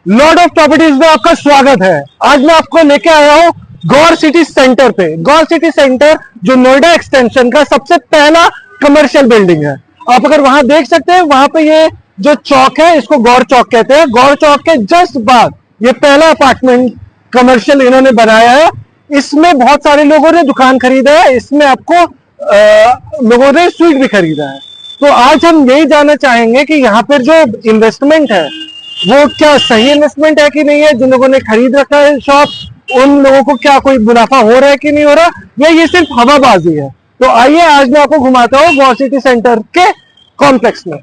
Lord of properties में आपका स्वागत है। आज मैं आपको लेके आया हूँ गौर सिटी सेंटर पे। गौर सिटी सेंटर जो नोएडा एक्सटेंशन का सबसे पहला कमर्शियल बिल्डिंग है। आप अगर वहां देख सकते हैं, वहां पे ये जो चौक है इसको गौर चौक कहते हैं। गौर चौक के जस्ट बाद ये पहला अपार्टमेंट कमर्शियल इन्होंने बनाया है। इसमें बहुत सारे लोगों ने दुकान खरीदा है, इसमें आपको लोगों ने स्वीट भी खरीदा है। तो आज हम यही जानना चाहेंगे कि यहाँ पर जो इन्वेस्टमेंट है वो क्या सही इन्वेस्टमेंट है कि नहीं है। जिन लोगों ने खरीद रखा है शॉप, उन लोगों को क्या कोई मुनाफा हो रहा है कि नहीं हो रहा, या ये सिर्फ हवाबाजी है। तो आइए आज मैं आपको घुमाता हूँ गौर सिटी सेंटर के कॉम्प्लेक्स में।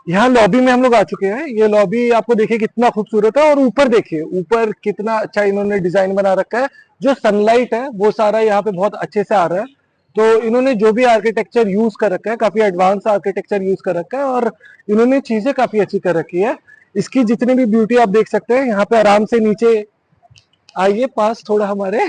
यहाँ लॉबी में हम लोग आ चुके हैं। ये लॉबी आपको देखिए कितना खूबसूरत है, और ऊपर देखिए ऊपर कितना अच्छा इन्होंने डिजाइन बना रखा है। जो सनलाइट है वो सारा यहाँ पे बहुत अच्छे से आ रहा है। तो इन्होंने जो भी आर्किटेक्चर यूज कर रखा है, काफी एडवांस आर्किटेक्चर यूज कर रखा है, और इन्होंने चीजें काफी अच्छी कर रखी है। इसकी जितनी भी ब्यूटी आप देख सकते हैं, यहाँ पे आराम से नीचे आइए पास थोड़ा हमारे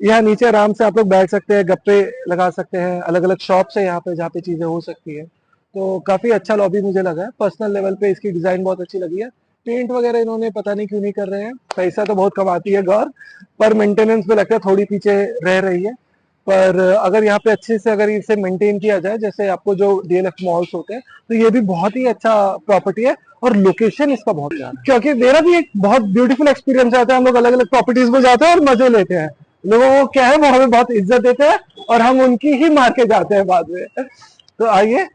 यहाँ नीचे आराम से आप लोग बैठ सकते हैं, गप्पे लगा सकते हैं। अलग अलग शॉप्स है यहाँ पे जहाँ पे चीजें हो सकती है। तो काफी अच्छा लॉबी मुझे लगा है। पर्सनल लेवल पे इसकी डिजाइन बहुत अच्छी लगी है। पेंट वगैरह इन्होंने पता नहीं क्यों नहीं कर रहे हैं। पैसा तो बहुत कमाती है गौर, पर मेंटेनेंस पे लगता है थोड़ी पीछे रह रही है। पर अगर यहाँ पे अच्छे से अगर इसे मेंटेन किया जाए, जैसे आपको जो डीएलएफ मॉल्स होते हैं, तो ये भी बहुत ही अच्छा प्रॉपर्टी है। और लोकेशन इसका बहुत प्यारा है, क्योंकि मेरा भी एक बहुत ब्यूटीफुल एक्सपीरियंस आता है। हम लोग अलग अलग प्रॉपर्टीज में जाते हैं और मजे लेते हैं। लोगों को क्या है, वो हमें बहुत इज्जत देते हैं और हम उनकी ही मार के जाते हैं बाद में। तो आइए,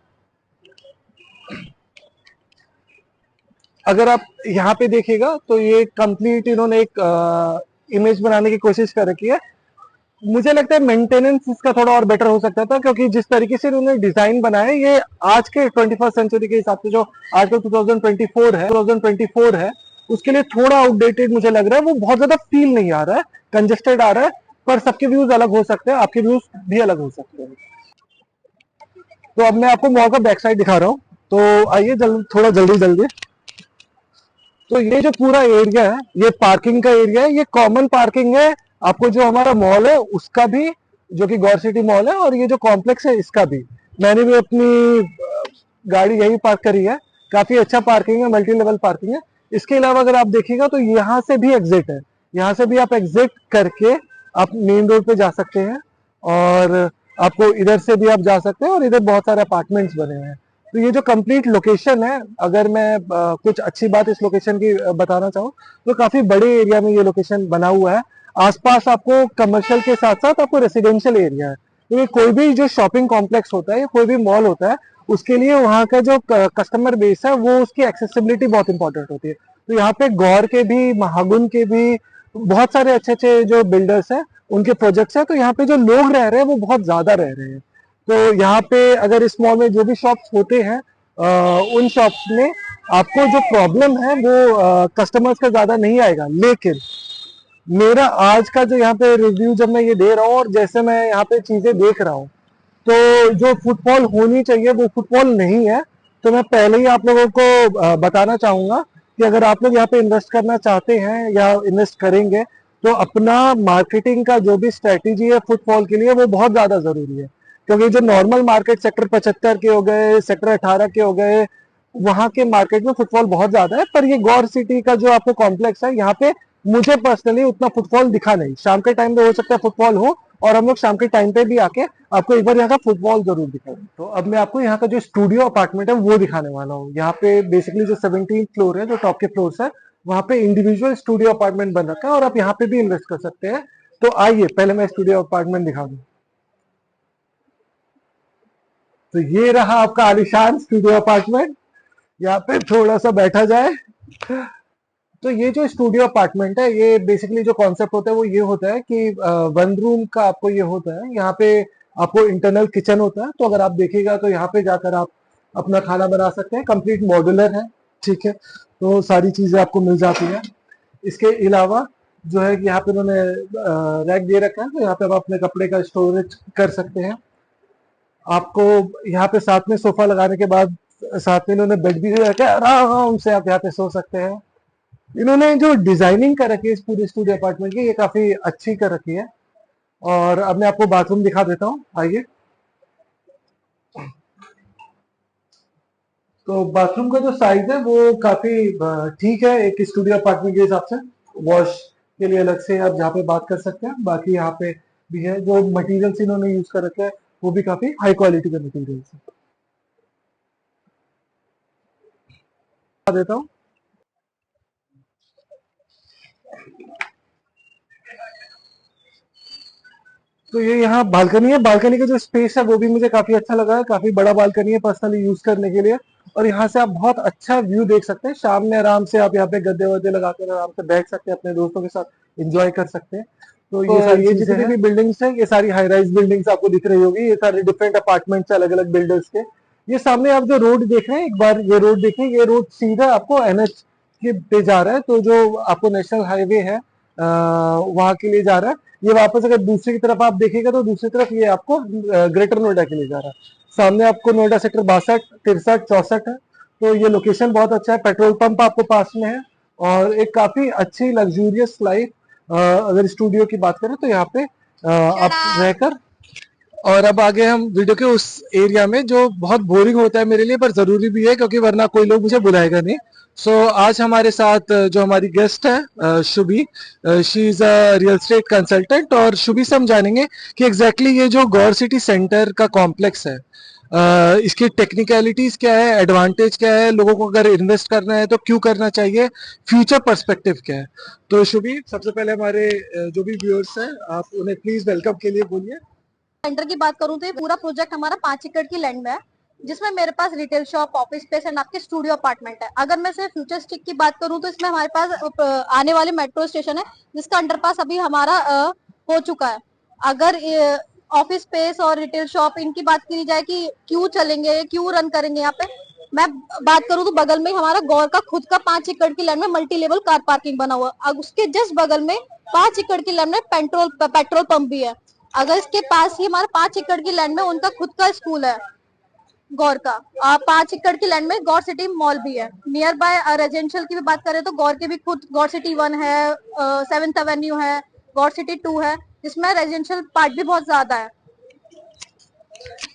अगर आप यहाँ पे देखिएगा तो ये कंप्लीट इन्होंने एक इमेज बनाने की कोशिश कर रखी है। मुझे लगता है मेंटेनेंस इसका थोड़ा और बेटर हो सकता था, क्योंकि जिस तरीके से इन्होंने डिजाइन बनाया है, ये आज के 21st सेंचुरी के हिसाब से जो आजकल 2024 है उसके लिए थोड़ा आउटडेटेड मुझे लग रहा है। वो बहुत ज्यादा फील नहीं आ रहा है, कंजेस्टेड आ रहा है। पर सबके व्यूज अलग हो सकते हैं, आपके व्यूज भी अलग हो सकते हैं। तो अब मैं आपको मॉल का बैक साइड दिखा रहा हूँ। तो आइए थोड़ा जल्दी जल्दी। तो ये जो पूरा एरिया है, ये पार्किंग का एरिया है। ये कॉमन पार्किंग है आपको जो हमारा मॉल है उसका भी, जो कि गौर सिटी मॉल है, और ये जो कॉम्प्लेक्स है इसका भी। मैंने भी अपनी गाड़ी यही पार्क करी है। काफी अच्छा पार्किंग है, मल्टी लेवल पार्किंग है। इसके अलावा अगर आप देखिएगा तो यहाँ से भी एग्जिट है। यहाँ से भी आप एग्जिट करके आप मेन रोड पे जा सकते हैं, और आपको इधर से भी आप जा सकते हैं, और इधर बहुत सारे अपार्टमेंट्स बने हुए हैं। तो ये जो कंप्लीट लोकेशन है, अगर मैं कुछ अच्छी बात इस लोकेशन की बताना चाहूँ, तो काफी बड़े एरिया में ये लोकेशन बना हुआ है। आसपास आपको कमर्शियल के साथ साथ आपको रेसिडेंशियल एरिया है। तो ये कोई भी जो शॉपिंग कॉम्प्लेक्स होता है या कोई भी मॉल होता है, उसके लिए वहाँ का जो कस्टमर बेस है वो उसकी एक्सेसिबिलिटी बहुत इंपॉर्टेंट होती है। तो यहाँ पे गौर के भी, महागुन के भी बहुत सारे अच्छे अच्छे जो बिल्डर्स हैं, उनके प्रोजेक्ट्स हैं। तो यहाँ पे जो लोग रह रहे हैं वो बहुत ज्यादा रह रहे हैं। तो यहाँ पे अगर इस मॉल में जो भी शॉप्स होते हैं, उन शॉप्स में आपको जो प्रॉब्लम है वो कस्टमर्स का ज्यादा नहीं आएगा। लेकिन मेरा आज का जो यहाँ पे रिव्यू जब मैं ये दे रहा हूँ, और जैसे मैं यहाँ पे चीजें देख रहा हूँ, तो जो फुटफॉल होनी चाहिए वो फुटफॉल नहीं है। तो मैं पहले ही आप लोगों को बताना चाहूंगा कि अगर आप लोग यहाँ पे इन्वेस्ट करना चाहते हैं या इन्वेस्ट करेंगे, तो अपना मार्केटिंग का जो भी स्ट्रेटेजी है फुटफॉल के लिए, वो बहुत ज्यादा जरूरी है। क्योंकि जो नॉर्मल मार्केट सेक्टर 75 के हो गए, सेक्टर 18 के हो गए, वहां के मार्केट में फुटफॉल बहुत ज्यादा है। पर ये गौर सिटी का जो आपको कॉम्प्लेक्स है, यहाँ पे मुझे पर्सनली उतना फुटफॉल दिखा नहीं। शाम के टाइम पे हो सकता है फुटफॉल हो, और हम लोग शाम के टाइम पे भी आके आपको एक बार यहाँ का फुटबॉल जरूर दिखाएंगे। तो अब मैं आपको यहाँ का जो स्टूडियो अपार्टमेंट है वो दिखाने वाला हूँ। यहाँ पे बेसिकली जो 17th फ्लोर है, जो टॉप के फ्लोर है, वहाँ पे इंडिविजुअल स्टूडियो अपार्टमेंट बन रखा है, और आप यहाँ पे भी इन्वेस्ट कर सकते हैं। तो आइए पहले मैं स्टूडियो अपार्टमेंट दिखा दूँ। तो ये रहा आपका आलिशान स्टूडियो अपार्टमेंट। यहाँ पे थोड़ा सा बैठा जाए। तो ये जो स्टूडियो अपार्टमेंट है, ये बेसिकली जो कॉन्सेप्ट होता है वो ये होता है कि 1 रूम का आपको ये होता है। यहाँ पे आपको इंटरनल किचन होता है। तो अगर आप देखिएगा तो यहाँ पे जाकर आप अपना खाना बना सकते हैं। कंप्लीट मॉड्यूलर है, ठीक है। तो सारी चीजें आपको मिल जाती है। इसके अलावा जो है कि यहाँ पे उन्होंने रैक दे रखा है, तो यहाँ पे आप अपने कपड़े का स्टोरेज कर सकते हैं। आपको यहाँ पे साथ में सोफा लगाने के बाद साथ में इन्होंने बेड भी दे रखा है, आराम से आप यहाँ पे सो सकते हैं। इन्होंने जो डिजाइनिंग कर रखी है इस पूरे स्टूडियो अपार्टमेंट की, ये काफी अच्छी कर रखी है। और अब मैं आपको बाथरूम दिखा देता हूँ, आइए। तो बाथरूम का जो साइज है वो काफी ठीक है, एक स्टूडियो अपार्टमेंट के हिसाब से। वॉश के लिए अलग से आप जहाँ पे बात कर सकते हैं, बाकी यहाँ पे भी है। जो मटेरियल्स इन्होंने यूज कर रखे हैं वो भी काफी हाई क्वालिटी के मटेरियल्स है। बता देता हूँ। तो ये यहाँ बालकनी है, बालकनी का जो स्पेस है वो भी मुझे काफी अच्छा लगा है, काफी बड़ा बालकनी है पर्सनली यूज करने के लिए। और यहाँ से आप बहुत अच्छा व्यू देख सकते हैं, शाम में आराम से आप यहाँ पे गद्दे वद्दे लगाकर आराम से बैठ सकते हैं, अपने दोस्तों के साथ एंजॉय कर सकते हैं। तो ये सारी ये जितनी भी बिल्डिंग्स है, ये सारी हाई राइज बिल्डिंग्स आपको दिख रही होगी, ये सारे डिफरेंट अपार्टमेंट्स अलग अलग बिल्डर्स के। ये सामने आप जो रोड देख रहे हैं, एक बार ये रोड देखें, ये रोड सीधा आपको एनएच के पे जा रहा है। तो जो आपको नेशनल हाईवे है वहां के लिए जा रहा है। ये वापस अगर दूसरी की तरफ आप देखिएगा तो दूसरी तरफ ये आपको ग्रेटर नोएडा के लिए जा रहा है। सामने आपको नोएडा सेक्टर 62, 63, 64 है। तो ये लोकेशन बहुत अच्छा है, पेट्रोल पंप आपको पास में है और एक काफी अच्छी लग्जूरियस लाइफ। अगर स्टूडियो की बात करें तो यहाँ पे आप रहकर। और अब आगे हम वीडियो के उस एरिया में जो बहुत बोरिंग होता है मेरे लिए, पर जरूरी भी है क्योंकि वरना कोई लोग मुझे बुलाएगा नहीं। आज हमारे साथ जो हमारी गेस्ट है Shubhi, she is a real estate consultant. और शुभी से हम जानेंगे कि एग्जैक्टली ये जो गौर सिटी सेंटर का कॉम्प्लेक्स है, इसकी टेक्निकलिटीज क्या है, एडवांटेज क्या है, लोगों को अगर इन्वेस्ट करना है तो क्यों करना चाहिए, फ्यूचर पर्सपेक्टिव क्या है। तो शुभी, सबसे पहले हमारे जो भी व्यूअर्स हैं आप उन्हें प्लीज वेलकम के लिए बोलिए। सेंटर की बात करूं तो ये पूरा प्रोजेक्ट हमारा 5 एकड़ की लैंड में है, जिसमें मेरे पास retail shop, office space and आपके स्टूडियो अपार्टमेंट है। अगर मैं सिर्फ फ्यूचरिस्टिक की बात करूं तो इसमें हमारे पास आने वाले मेट्रो स्टेशन है, जिसका अंडरपास अभी हमारा हो चुका है। अगर ऑफिस स्पेस और रिटेल शॉप इनकी बात की जाए कि क्यों चलेंगे, क्यों रन करेंगे यहाँ पे, मैं बात करूं तो बगल में हमारा गौर का खुद का 5 एकड़ की लैंड में मल्टी लेवल कार पार्किंग बना हुआ। अब उसके जस्ट बगल में 5 एकड़ की लैंड में पेट्रोल पंप भी है। अगर इसके पास ही हमारे 5 एकड़ की लैंड में उनका खुद का स्कूल है गौर का। 5 एकड़ की लैंड में गौर सिटी मॉल भी है। नियर बाय रेजिडेंशियल की भी बात करें तो गौर के भी खुद गौर सिटी 1 है, 7th एवेन्यू है, गौर सिटी 2 है, जिसमें रेजिडेंशियल पार्ट भी बहुत ज्यादा है।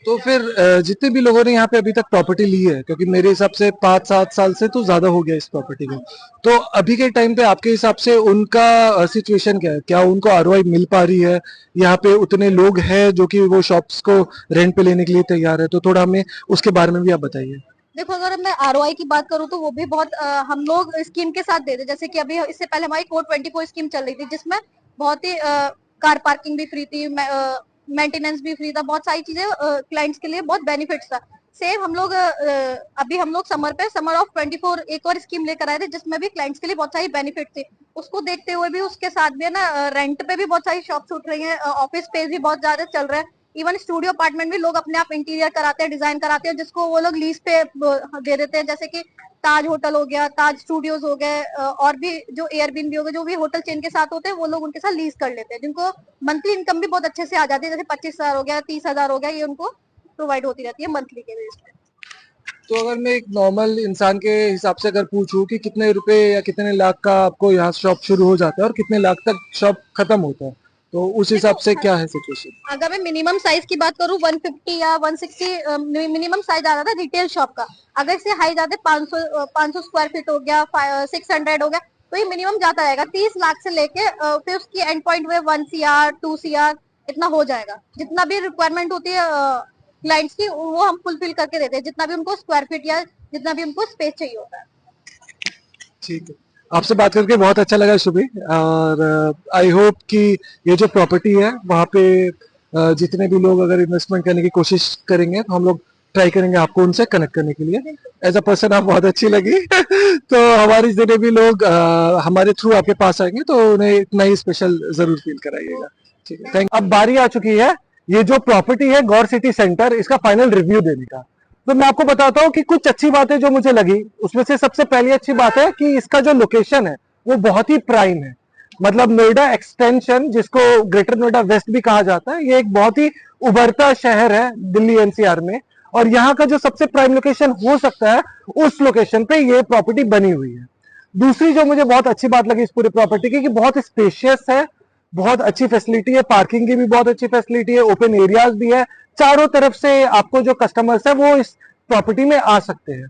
तो फिर जितने भी लोगों ने यहाँ पे अभी तक प्रॉपर्टी ली है, क्योंकि मेरे हिसाब से 5-7 साल से तो ज्यादा हो गया इस प्रॉपर्टी को, तो अभी के टाइम पे आपके हिसाब से उनका सिचुएशन क्या है? क्या उनको आरओआई मिल पा रही है? यहाँ पे उतने लोग हैं जो कि वो शॉप्स को रेंट पे लेने के लिए तैयार है? तो थोड़ा हमें उसके बारे में भी आप बताइए। देखो, अगर मैं आरओआई की बात करूं तो वो भी बहुत हम लोग स्कीम के साथ देते, जैसे कि अभी इससे पहले हमारी कोड 24 स्कीम चल रही थी, जिसमें बहुत ही कार पार्किंग भी फ्री थी, मेंटेनेंस भी फ्री था, बहुत सारी चीजें क्लाइंट्स के लिए बहुत बेनिफिट्स था। सेम हम लोग अभी हम लोग समर ऑफ 24 एक और स्कीम लेकर आए थे, जिसमें भी क्लाइंट्स के लिए बहुत सारी बेनिफिट थे। उसको देखते हुए भी उसके साथ भी है ना, रेंट पे भी बहुत सारी शॉप्स उठ रही हैं, ऑफिस स्पेस भी बहुत ज्यादा चल रहा है। इवन स्टूडियो अपार्टमेंट भी लोग अपने आप इंटीरियर कराते हैं, डिजाइन कराते हैं, जिसको वो लोग लीज पे दे देते हैं, जैसे कि ताज होटल हो गया, ताज स्टूडियोज हो गए, और भी जो एयरबीएनबी हो गए, जो भी होटल चेन के साथ होते हैं, वो लोग उनके साथ लीज कर लेते हैं, जिनको मंथली इनकम भी बहुत अच्छे से आ जाती है, जैसे 25,000 हो गया, 30,000 हो गया, ये उनको प्रोवाइड होती रहती है मंथली के बेस पे। तो अगर मैं एक नॉर्मल इंसान के हिसाब से अगर पूछूं कि कितने रुपए या कितने लाख का आपको यहाँ शॉप शुरू हो जाता है और कितने लाख तक शॉप खत्म होता है, तो उस हिसाब से क्या है सिचुएशन? अगर मैं मिनिमम साइज की बात करूं 150 या 160 मिनिमम साइज आ रहा था रिटेल शॉप का। अगर इससे हाई जाते 500 स्क्वायर फीट हो गया, 600 हो गया, तो ये मिनिमम जाता रहेगा 30 लाख से लेके फिर उसकी एंड पॉइंट में 1 CR 2 CR इतना हो जाएगा। जितना भी रिक्वायरमेंट होती है क्लाइंट्स की, वो हम फुलफिल करके देते हैं, जितना भी उनको स्क्वायर फीट या जितना भी उनको स्पेस चाहिए होता है। ठीक है, आपसे बात करके बहुत अच्छा लगा शुभी। और आई होप कि ये जो प्रॉपर्टी है वहाँ पे जितने भी लोग अगर इन्वेस्टमेंट करने की कोशिश करेंगे तो हम लोग ट्राई करेंगे आपको उनसे कनेक्ट करने के लिए। एज अ पर्सन आप बहुत अच्छी लगी तो हमारे जितने भी लोग हमारे थ्रू आपके पास आएंगे तो उन्हें इतना ही स्पेशल जरूर फील कराइएगा। ठीक है, थैंक। अब बारी आ चुकी है ये जो प्रॉपर्टी है गौर सिटी सेंटर, इसका फाइनल रिव्यू देने का। तो मैं आपको बताता हूँ कि कुछ अच्छी बातें जो मुझे लगी, उसमें से सबसे पहली अच्छी बात है कि इसका जो लोकेशन है वो बहुत ही प्राइम है। मतलब नोएडा एक्सटेंशन, जिसको ग्रेटर नोएडा वेस्ट भी कहा जाता है, ये एक बहुत ही उभरता शहर है दिल्ली एनसीआर में। और यहाँ का जो सबसे प्राइम लोकेशन हो सकता है, उस लोकेशन पे ये प्रॉपर्टी बनी हुई है। दूसरी जो मुझे बहुत अच्छी बात लगी इस पूरी प्रॉपर्टी की, कि बहुत स्पेशियस है, बहुत अच्छी फैसिलिटी है, पार्किंग की भी बहुत अच्छी फैसिलिटी है, ओपन एरियाज भी है, चारों तरफ से आपको जो कस्टमर्स है वो इस प्रॉपर्टी में आ सकते हैं।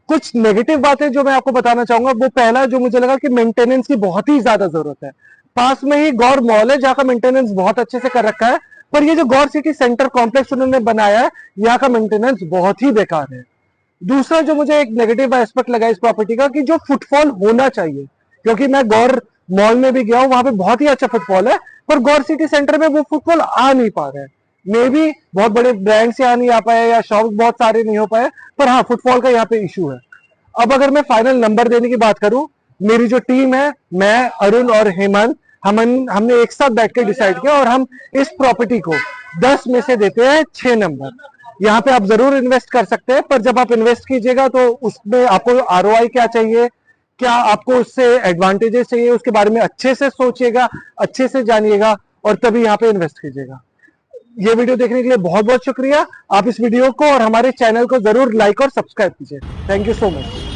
कुछ नेगेटिव बातें जो मैं आपको बताना चाहूंगा, वो पहला जो मुझे लगा कि मेंटेनेंस की बहुत ही ज्यादा जरूरत है। पास में ही गौर मॉल है जहाँ का मेंटेनेंस बहुत अच्छे से कर रखा है, पर ये जो गौर सिटी सेंटर कॉम्प्लेक्स उन्होंने बनाया है, यहाँ का मेंटेनेंस बहुत ही बेकार है। दूसरा जो मुझे एक नेगेटिव एस्पेक्ट लगा इस प्रॉपर्टी का, कि जो फुटफॉल होना चाहिए, क्योंकि मैं गौर मॉल में भी गया हूँ, वहां पे बहुत ही अच्छा फुटफॉल है, पर गौर सिटी सेंटर में वो फुटफॉल आ नहीं पा रहा है। मे बी बहुत बड़े ब्रांड से आ नहीं आ पाए या शॉप बहुत सारे नहीं हो पाए, पर हाँ फुटफॉल का यहाँ पे इशू है। अब अगर मैं फाइनल नंबर देने की बात करूं, मेरी जो टीम है, मैं, अरुण और हेमंत, हमने एक साथ बैठ के डिसाइड किया और हम इस प्रॉपर्टी को 10 में से देते हैं 6 नंबर। यहाँ पे आप जरूर इन्वेस्ट कर सकते हैं, पर जब आप इन्वेस्ट कीजिएगा तो उसमें आपको आरओआई क्या चाहिए, क्या आपको उससे एडवांटेजेस चाहिए, उसके बारे में अच्छे से सोचिएगा, अच्छे से जानिएगा और तभी यहाँ पे इन्वेस्ट कीजिएगा। ये वीडियो देखने के लिए बहुत बहुत शुक्रिया। आप इस वीडियो को और हमारे चैनल को जरूर लाइक और सब्सक्राइब कीजिए। Thank you so much.